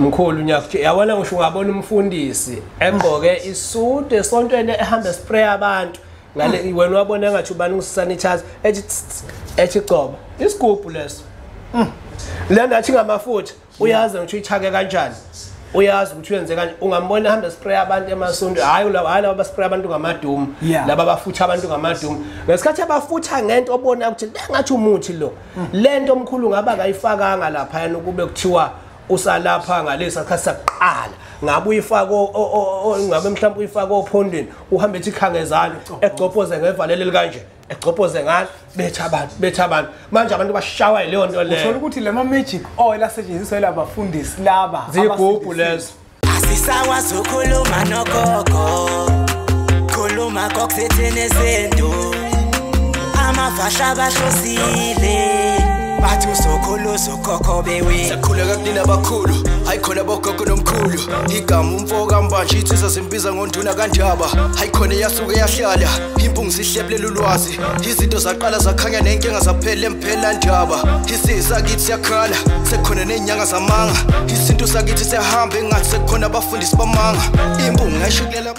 Mkhulu nyakuthi yabona ngisho ungabona umfundisi egqoke isudu esontweni ehamba spray abantu ngale wena wabona engathi ubani usanitizer ethi coba isigubhu leso lena athi ngamafutha uyazi ukuthi uyichake kanjani uyazi ukuthi uyenze kanje ungambona ehamba spray abantu emasondo hayi laba baspray abantu ngamadumu laba bafutha abantu ngamadumu ngesikhathi abafutha ngento obona ukuthi ngathi umuthi lo lento omkhulu ngaba kayifakanga lapha yana kube kuthiwa usalapha ngalesa sikhathi saqala ngabe uyifaka ngabe mhlawumbe uyifaka ophondweni uhambe ethi khangezana egcophoze ngevalele kanje egcophoze ngani betha abantu manje abantu bashawa leyo nto leyo usho ukuthi lama magic oil asetshenziswa labafundisi laba zigubhu lezo asisawa sokhuluma nogogo khuluma kokusethene sento amafasha bashosile bathi usokhulu sokhokho bewe sakhuleka kunina abakhulu hayikhona bogogo nomkhulu igama umfoka mbanje ithi sasimbiza ngonduna kanjaba hayikhona yasuke yahlala impungu sihlephlela ulwazi izinto zaqala zakhanya nenkinga zaphela emphela njaba isisa kithi siyakhala sekhona nenyanga zamanga izinto sakithi siyahamba engathi sekhona abafundisi bamanga impungu ngayishukela